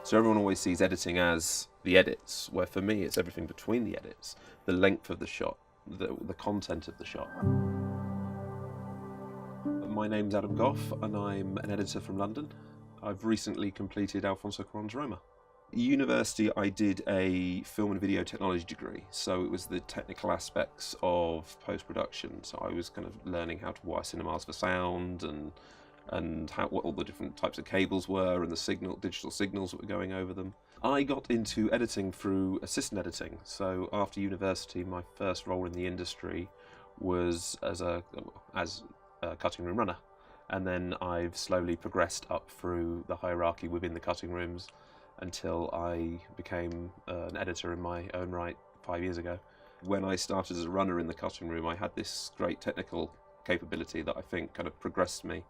So everyone always sees editing as the edits, where for me it's everything between the edits, the length of the shot, the content of the shot. My name's Adam Gough and I'm an editor from London. I've recently completed Alfonso Cuarón's Roma. At university I did a film and video technology degree, so it was the technical aspects of post-production. So I was kind of learning how to wire cinemas for sound and what all the different types of cables were and the digital signals that were going over them. I got into editing through assistant editing. So after university, my first role in the industry was as a cutting room runner, and then I've slowly progressed up through the hierarchy within the cutting rooms until I became an editor in my own right 5 years ago. When I started as a runner in the cutting room, I had this great technical capability that I think kind of progressed me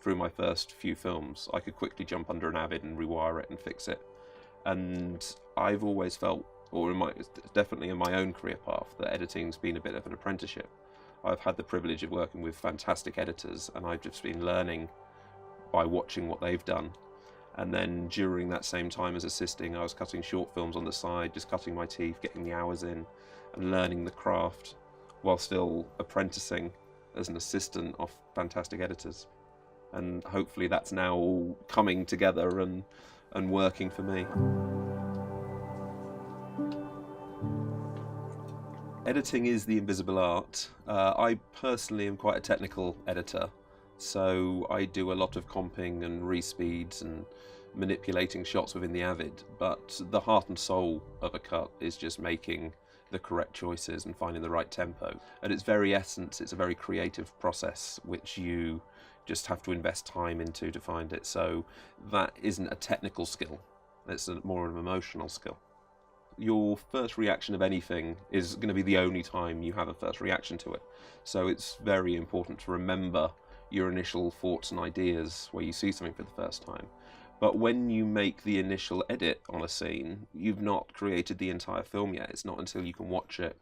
through my first few films. I could quickly jump under an Avid and rewire it and fix it. And I've always felt, definitely in my own career path, that editing's been a bit of an apprenticeship. I've had the privilege of working with fantastic editors, and I've just been learning by watching what they've done. And then during that same time as assisting, I was cutting short films on the side, just cutting my teeth, getting the hours in, and learning the craft while still apprenticing as an assistant of fantastic editors. And hopefully that's now all coming together and working for me. Editing is the invisible art. I personally am quite a technical editor, so I do a lot of comping and respeeds and manipulating shots within the Avid, but the heart and soul of a cut is just making the correct choices and finding the right tempo. At its very essence, it's a very creative process which you just have to invest time into to find it. So that isn't a technical skill, it's more of an emotional skill. Your first reaction of anything is going to be the only time you have a first reaction to it. So it's very important to remember your initial thoughts and ideas where you see something for the first time. But when you make the initial edit on a scene, you've not created the entire film yet. It's not until you can watch it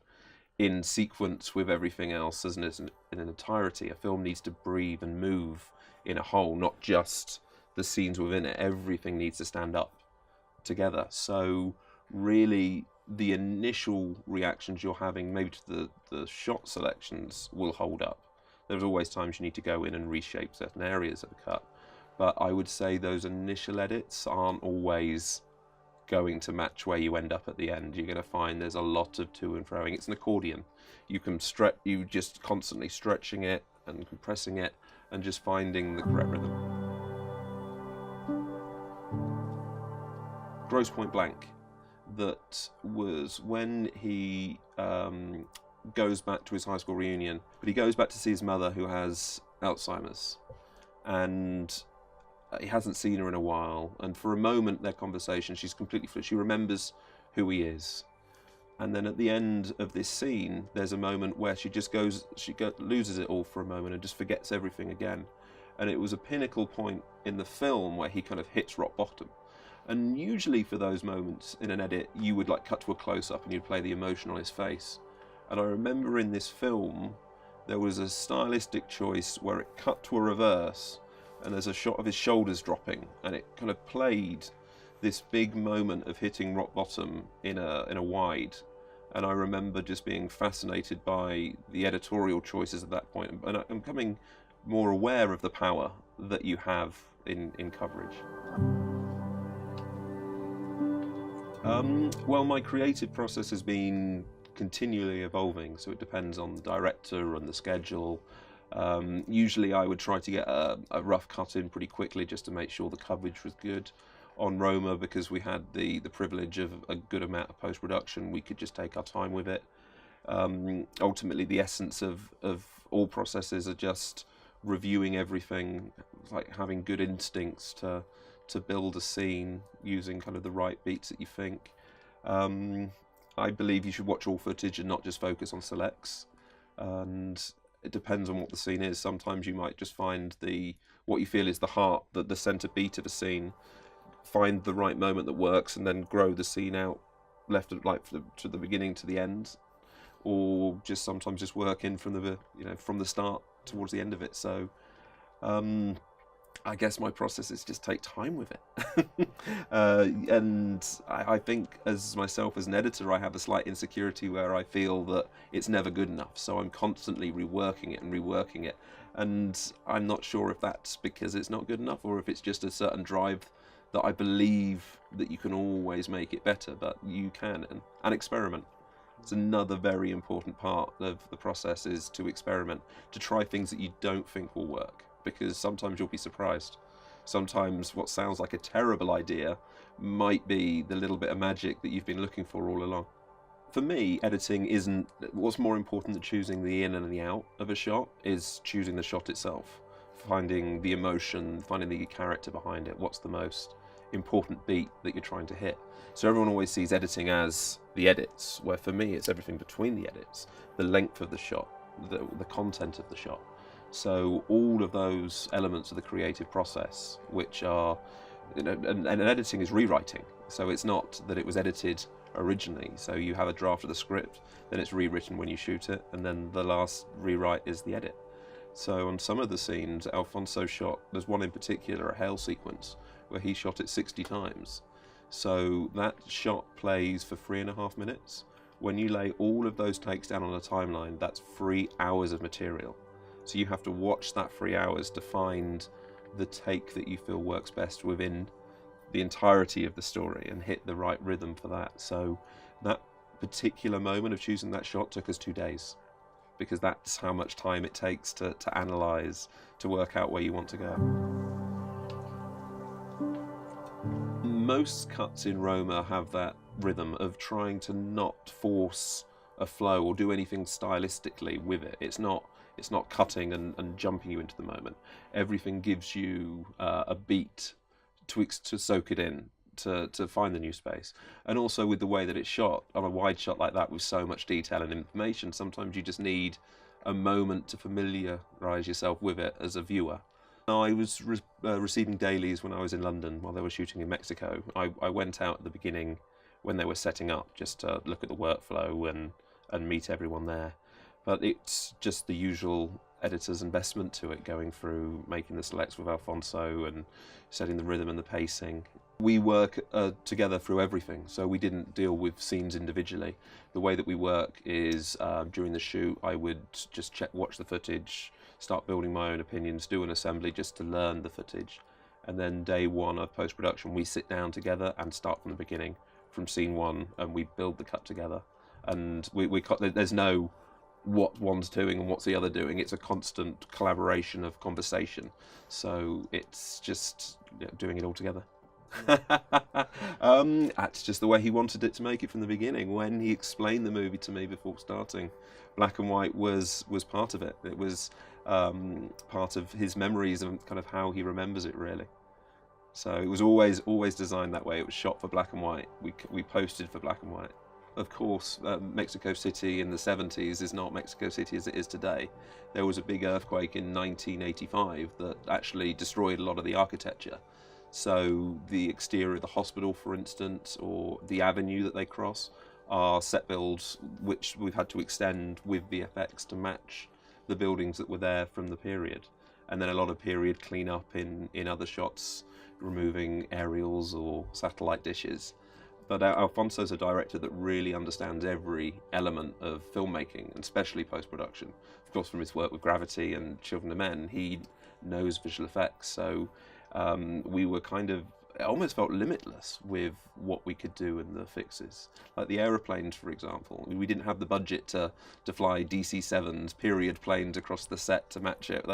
in sequence with everything else as in an entirety. A film needs to breathe and move in a whole, not just the scenes within it. Everything needs to stand up together. So really the initial reactions you're having maybe to the shot selections will hold up. There's always times you need to go in and reshape certain areas of the cut, but I would say those initial edits aren't always going to match where you end up at the end. You're going to find there's a lot of to and froing. It's an accordion. You just constantly stretching it and compressing it and just finding the correct rhythm. Grosse Pointe Blank, that was when he goes back to his high school reunion, but he goes back to see his mother who has Alzheimer's, and he hasn't seen her in a while, and for a moment their conversation, she's completely fluid. She remembers who he is, and then at the end of this scene there's a moment where she loses it all for a moment and just forgets everything again. And it was a pinnacle point in the film where he kind of hits rock bottom. And usually for those moments in an edit you would like cut to a close-up and you'd play the emotion on his face. And I remember in this film there was a stylistic choice where it cut to a reverse and there's a shot of his shoulders dropping, and it kind of played this big moment of hitting rock bottom in a wide. And I remember just being fascinated by the editorial choices at that point, and I'm becoming more aware of the power that you have in coverage. Well, my creative process has been continually evolving, so it depends on the director and the schedule. Usually I would try to get a rough cut in pretty quickly just to make sure the coverage was good. On Roma, because we had the privilege of a good amount of post-production, we could just take our time with it. Ultimately, the essence of all processes are just reviewing everything, like having good instincts to build a scene using kind of the right beats that you think. I believe you should watch all footage and not just focus on selects. And it depends on what the scene is. Sometimes you might just find what you feel is the heart, the center beat of a scene, find the right moment that works, and then grow the scene out to the beginning to the end, or just sometimes just work in from the start towards the end of it. So I guess my processes just take time with it. And I think as myself as an editor, I have a slight insecurity where I feel that it's never good enough. So I'm constantly reworking it and reworking it. And I'm not sure if that's because it's not good enough or if it's just a certain drive that I believe that you can always make it better, but you can, and experiment. It's another very important part of the process, is to experiment, to try things that you don't think will work, because sometimes you'll be surprised. Sometimes what sounds like a terrible idea might be the little bit of magic that you've been looking for all along. For me, editing isn't... What's more important than choosing the in and the out of a shot is choosing the shot itself. Finding the emotion, finding the character behind it, what's the most important beat that you're trying to hit. So everyone always sees editing as the edits, where for me it's everything between the edits, the length of the shot, the content of the shot. So all of those elements of the creative process, which are, and editing is rewriting. So it's not that it was edited originally. So you have a draft of the script, then it's rewritten when you shoot it, and then the last rewrite is the edit. So on some of the scenes, Alfonso shot, there's one in particular, a hail sequence, where he shot it 60 times. So that shot plays for 3.5 minutes. When you lay all of those takes down on a timeline, that's 3 hours of material. So you have to watch that 3 hours to find the take that you feel works best within the entirety of the story and hit the right rhythm for that. So that particular moment of choosing that shot took us 2 days, because that's how much time it takes to analyze, to work out where you want to go. Most cuts in Roma have that rhythm of trying to not force a flow or do anything stylistically with it. It's not cutting and jumping you into the moment. Everything gives you a beat to soak it in, to find the new space. And also with the way that it's shot, on a wide shot like that with so much detail and information, sometimes you just need a moment to familiarise yourself with it as a viewer. I was receiving dailies when I was in London while they were shooting in Mexico. I went out at the beginning when they were setting up just to look at the workflow and meet everyone there. But it's just the usual editor's investment to it, going through making the selects with Alfonso and setting the rhythm and the pacing. We work together through everything, so we didn't deal with scenes individually. The way that we work is during the shoot I would just watch the footage, start building my own opinions, do an assembly just to learn the footage, and then day one of post-production we sit down together and start from the beginning, from scene one, and we build the cut together. And there's no what one's doing and what's the other doing. It's a constant collaboration of conversation, so it's just doing it all together. That's just the way he wanted it to make it from the beginning. When he explained the movie to me before starting, black and white was part of it. It was part of his memories and kind of how he remembers it, really. So it was always designed that way. It was shot for black and white. We posted for black and white. Of course, Mexico City in the 70s is not Mexico City as it is today. There was a big earthquake in 1985 that actually destroyed a lot of the architecture. So the exterior of the hospital, for instance, or the avenue that they cross, are set builds which we've had to extend with VFX to match the buildings that were there from the period. And then a lot of period cleanup in other shots, removing aerials or satellite dishes. But Alfonso's a director that really understands every element of filmmaking, and especially post-production. Of course, from his work with Gravity and Children of Men, he knows visual effects. So we were kind of, it almost felt limitless with what we could do in the fixes. Like the aeroplanes, for example. We didn't have the budget to fly DC-7s, period planes across the set to match it.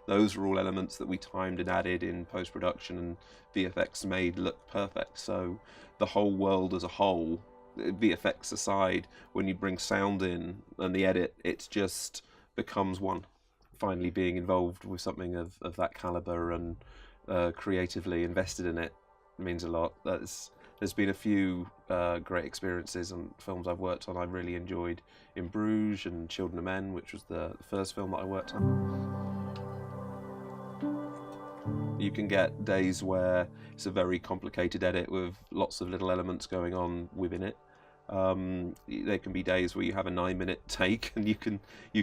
Those were all elements that we timed and added in post-production, and VFX made look perfect. So the whole world as a whole, VFX aside, when you bring sound in and the edit, it just becomes one. Finally being involved with something of that caliber and creatively invested in it means a lot. There's been a few great experiences on films I've worked on. I really enjoyed in Bruges and Children of Men, which was the first film that I worked on. You can get days where it's a very complicated edit with lots of little elements going on within it. There can be days where you have a 9-minute take and you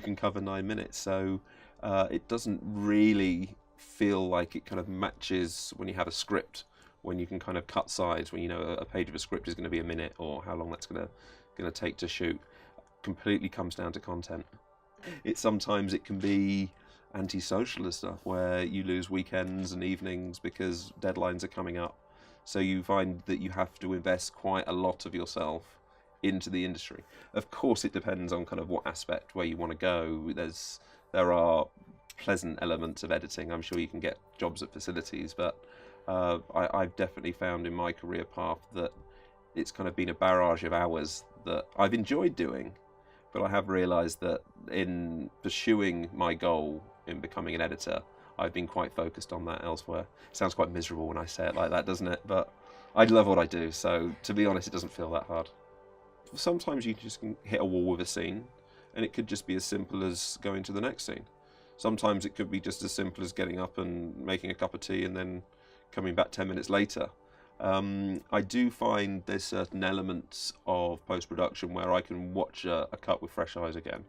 can cover 9 minutes. So it doesn't really feel like it kind of matches when you have a script, when you can kind of cut sides, when you know a page of a script is going to be a minute or how long that's going to take to shoot. Completely comes down to content. Sometimes it can be antisocial and stuff where you lose weekends and evenings because deadlines are coming up. So you find that you have to invest quite a lot of yourself into the industry. Of course, it depends on kind of what aspect where you want to go. There are pleasant elements of editing. I'm sure you can get jobs at facilities, but I've definitely found in my career path that it's kind of been a barrage of hours that I've enjoyed doing, but I have realised that in pursuing my goal in becoming an editor, I've been quite focused on that elsewhere. It sounds quite miserable when I say it like that, doesn't it? But I love what I do, so to be honest, it doesn't feel that hard. Sometimes you just can hit a wall with a scene, and it could just be as simple as going to the next scene. Sometimes it could be just as simple as getting up and making a cup of tea and then coming back 10 minutes later. I do find there's certain elements of post-production where I can watch a cut with fresh eyes again.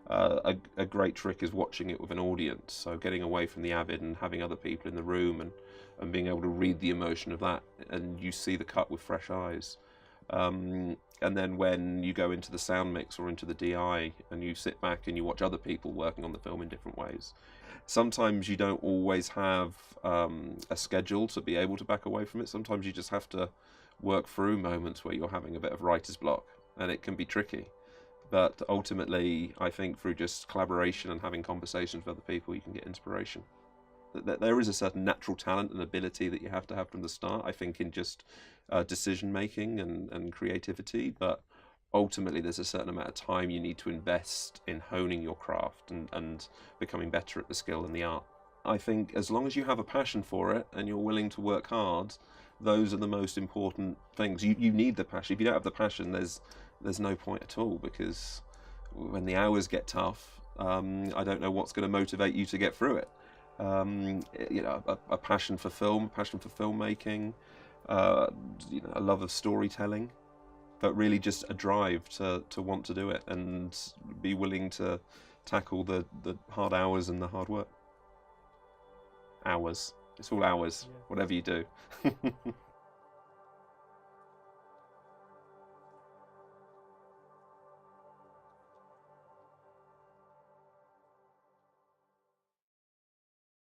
A great trick is watching it with an audience, so getting away from the Avid and having other people in the room and being able to read the emotion of that, and you see the cut with fresh eyes. And then when you go into the sound mix or into the DI and you sit back and you watch other people working on the film in different ways, sometimes you don't always have a schedule to be able to back away from it. Sometimes you just have to work through moments where you're having a bit of writer's block, and it can be tricky. But ultimately, I think through just collaboration and having conversations with other people, you can get inspiration. There is a certain natural talent and ability that you have to have from the start, I think, in just decision making and creativity, but ultimately there's a certain amount of time you need to invest in honing your craft and becoming better at the skill and the art. I think as long as you have a passion for it and you're willing to work hard, those are the most important things. You need the passion. If you don't have the passion, there's no point at all, because when the hours get tough, I don't know what's going to motivate you to get through it. A passion for film, a passion for filmmaking, a love of storytelling, but really just a drive to want to do it and be willing to tackle the hard hours and the hard work. Hours. It's all hours, whatever you do.